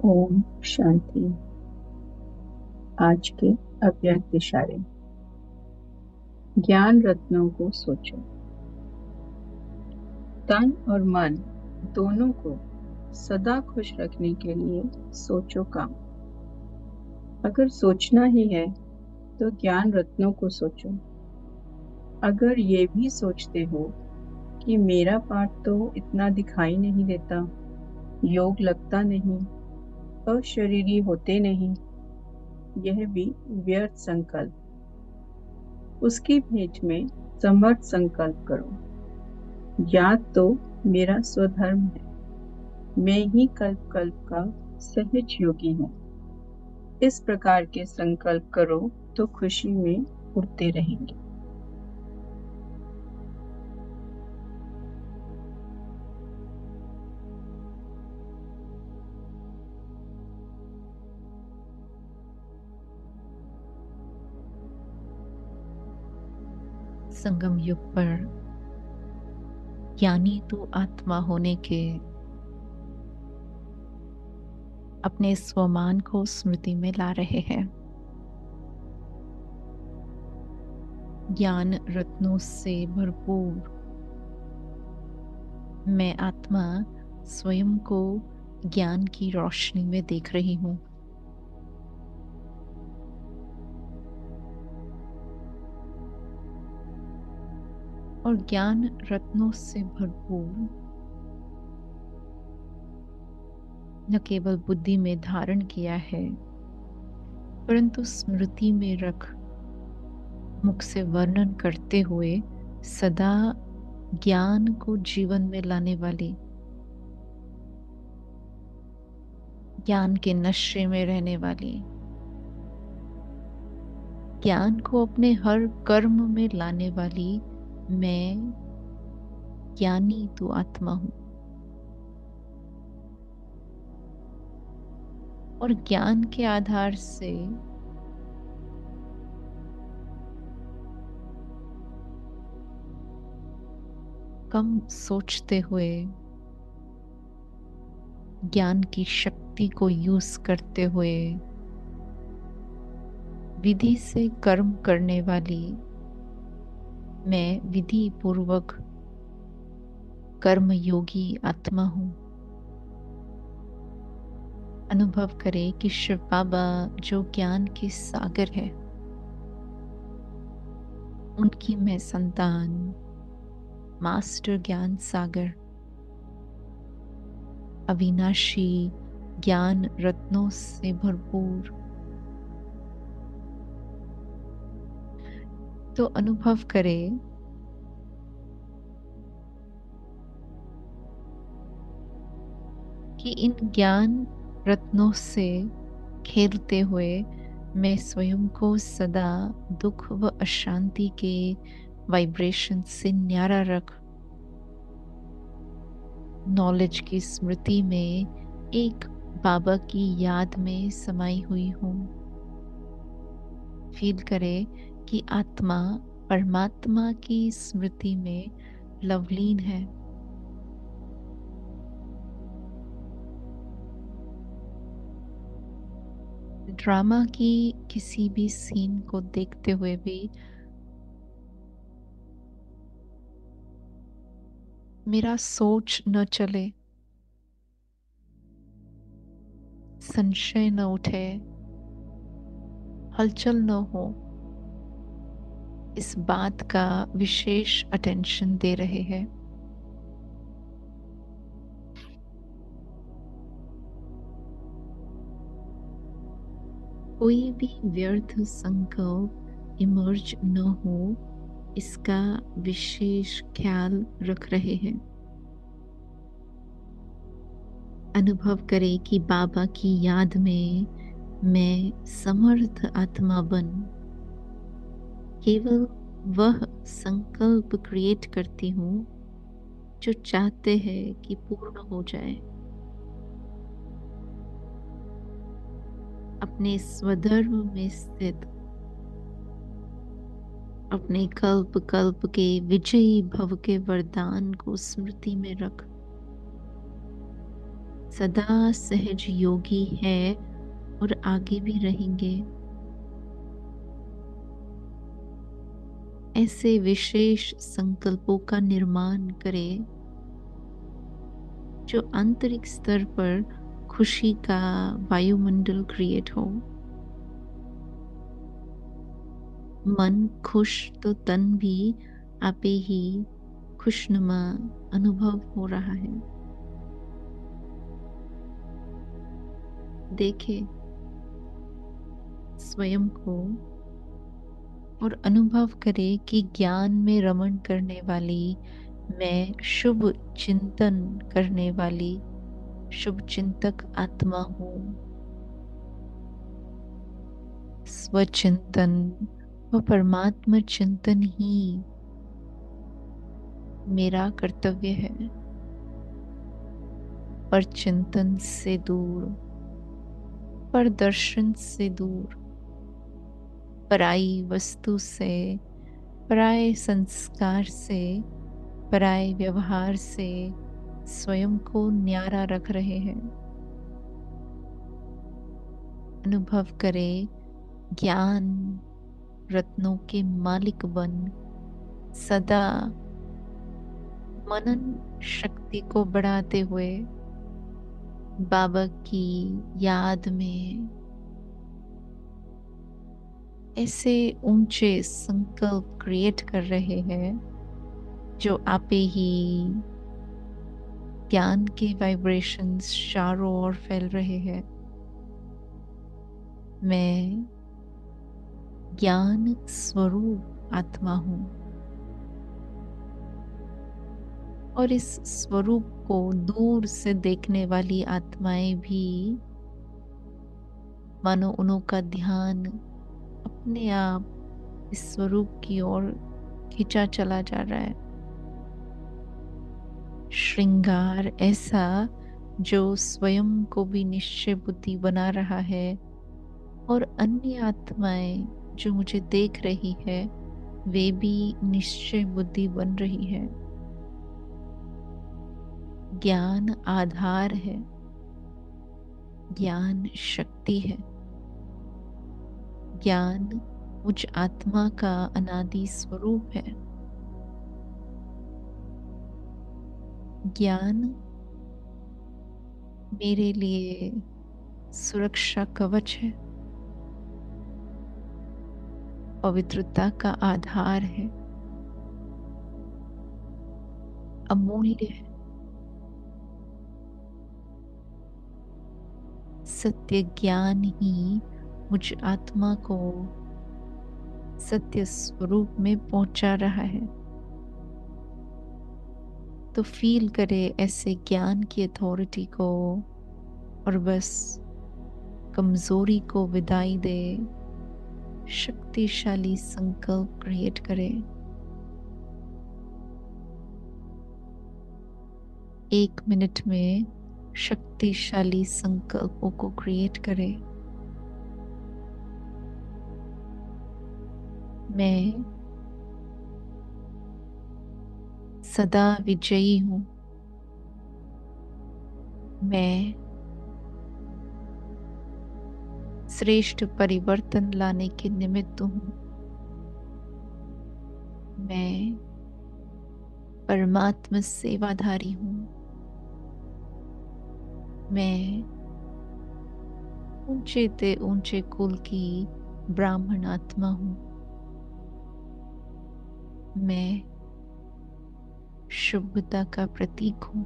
ओम शांति। आज के अव्यक्त इशारे। ज्ञान रत्नों को सोचो। तन और मन दोनों को सदा खुश रखने के लिए सोचो काम। अगर सोचना ही है तो ज्ञान रत्नों को सोचो। अगर ये भी सोचते हो कि मेरा पाठ तो इतना दिखाई नहीं देता, योग लगता नहीं, अशरीरी होते नहीं, यह भी व्यर्थ संकल्प। उसकी भेंट में समर्थ संकल्प करो। याद तो मेरा स्वधर्म है, मैं ही कल्प कल्प का सहज योगी हूँ। इस प्रकार के संकल्प करो तो खुशी में उड़ते रहेंगे। संगम युग पर ज्ञानी तो आत्मा होने के अपने स्वमान को स्मृति में ला रहे हैं। ज्ञान रत्नों से भरपूर मैं आत्मा स्वयं को ज्ञान की रोशनी में देख रही हूँ। और ज्ञान रत्नों से भरपूर न केवल बुद्धि में धारण किया है, परंतु स्मृति में रख मुख से वर्णन करते हुए सदा ज्ञान को जीवन में लाने वाली, ज्ञान के नशे में रहने वाली, ज्ञान को अपने हर कर्म में लाने वाली मैं ज्ञानी तो आत्मा हूं। और ज्ञान के आधार से कम सोचते हुए ज्ञान की शक्ति को यूज करते हुए विधि से कर्म करने वाली मैं विधि पूर्वक कर्म योगी आत्मा हूं। अनुभव करें कि शिव बाबा जो ज्ञान के सागर है, उनकी मैं संतान, मास्टर ज्ञान सागर, अविनाशी ज्ञान रत्नों से भरपूर। तो अनुभव करें कि इन ज्ञान रत्नों से खेलते हुए मैं स्वयं को सदा दुख व अशांति के वाइब्रेशन से न्यारा रख नॉलेज की स्मृति में एक बाबा की याद में समाई हुई हूँ। फील करे कि आत्मा परमात्मा की स्मृति में लवलीन है। ड्रामा की किसी भी सीन को देखते हुए भी मेरा सोच न चले, संशय न उठे, हलचल न हो, इस बात का विशेष अटेंशन दे रहे हैं। कोई भी व्यर्थ संकल्प इमर्ज न हो, इसका विशेष ख्याल रख रहे हैं। अनुभव करें कि बाबा की याद में मैं समर्थ आत्मा बन केवल वह संकल्प क्रिएट करती हूँ जो चाहते हैं कि पूर्ण हो जाए। अपने स्वधर्म में स्थित अपने कल्प कल्प के विजयी भव के वरदान को स्मृति में रख सदा सहज योगी है और आगे भी रहेंगे। ऐसे विशेष संकल्पों का निर्माण करें जो आंतरिक स्तर पर खुशी का वायुमंडल क्रिएट हो। मन खुश तो तन भी आपे ही खुशनुमा अनुभव हो रहा है। देखें स्वयं को और अनुभव करे कि ज्ञान में रमण करने वाली, मैं शुभ चिंतन करने वाली शुभ चिंतक आत्मा हूँ। स्वचिंतन व परमात्मा चिंतन ही मेरा कर्तव्य है। पर चिंतन से दूर, पर दर्शन से दूर, पराई वस्तु से, पराये संस्कार से, पराये व्यवहार से स्वयं को न्यारा रख रहे हैं। अनुभव करें ज्ञान रत्नों के मालिक बन सदा मनन शक्ति को बढ़ाते हुए बाबा की याद में ऐसे ऊंचे संकल्प क्रिएट कर रहे हैं जो आपे ही ज्ञान के वाइब्रेशंस चारों ओर फैल रहे हैं। मैं ज्ञान स्वरूप आत्मा हूँ और इस स्वरूप को दूर से देखने वाली आत्माएं भी मानो उनका ध्यान अपने आप इस स्वरूप की ओर खींचा चला जा रहा है। श्रृंगार ऐसा जो स्वयं को भी निश्चय बुद्धि बना रहा है और अन्य आत्माएं जो मुझे देख रही है वे भी निश्चय बुद्धि बन रही है। ज्ञान आधार है, ज्ञान शक्ति है, ज्ञान मुझ आत्मा का अनादि स्वरूप है। ज्ञान मेरे लिए सुरक्षा कवच है, पवित्रता का आधार है, अमूल्य है। सत्य ज्ञान ही मुझ आत्मा को सत्य स्वरूप में पहुंचा रहा है। तो फील करे ऐसे ज्ञान की अथॉरिटी को और बस कमजोरी को विदाई दे, शक्तिशाली संकल्प क्रिएट करे। एक मिनट में शक्तिशाली संकल्पों को क्रिएट करे। मैं सदा विजयी हूँ। मैं श्रेष्ठ परिवर्तन लाने के निमित्त हूँ। मैं परमात्मा सेवाधारी हूँ। मैं ऊंचे ते ऊंचे कुल की ब्राह्मण आत्मा हूँ। मैं शुभता का प्रतीक हूँ।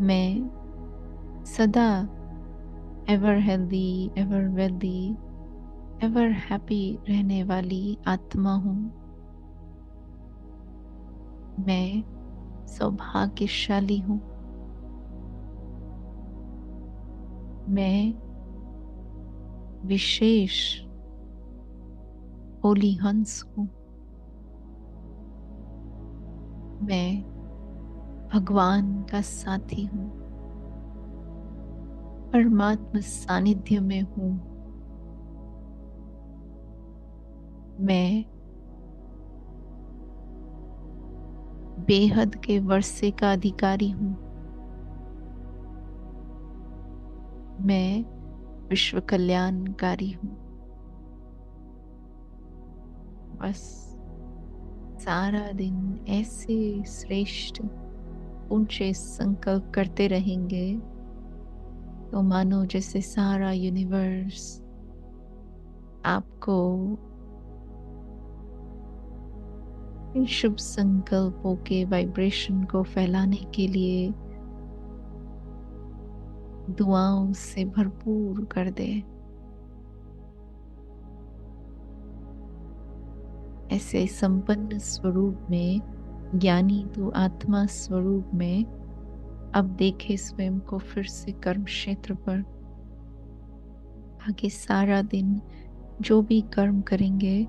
मैं सदा ever healthy, ever wealthy, ever happy रहने वाली आत्मा हूँ। मैं सौभाग्यशाली हूँ। मैं विशेष होली हंस हूँ। मैं भगवान का साथी हूँ। परमात्मा सानिध्य में हूँ। मैं बेहद के वर्षे का अधिकारी हूँ। मैं विश्व कल्याणकारी हूँ। बस सारा दिन ऐसे श्रेष्ठ ऊंचे संकल्प करते रहेंगे तो मानो जैसे सारा यूनिवर्स आपको इन शुभ संकल्पों के वाइब्रेशन को फैलाने के लिए दुआओं से भरपूर कर दे। ऐसे संपन्न स्वरूप में, ज्ञानी तो आत्मा स्वरूप में, अब देखे स्वयं को फिर से कर्म क्षेत्र पर। आगे सारा दिन जो भी कर्म करेंगे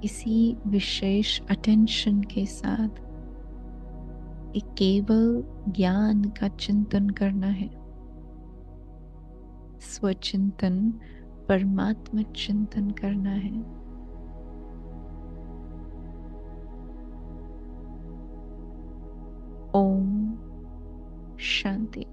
इसी विशेष अटेंशन के साथ एक केवल ज्ञान का चिंतन करना है। स्वचिंतन, परमात्मा चिंतन करना है। ओम शांति।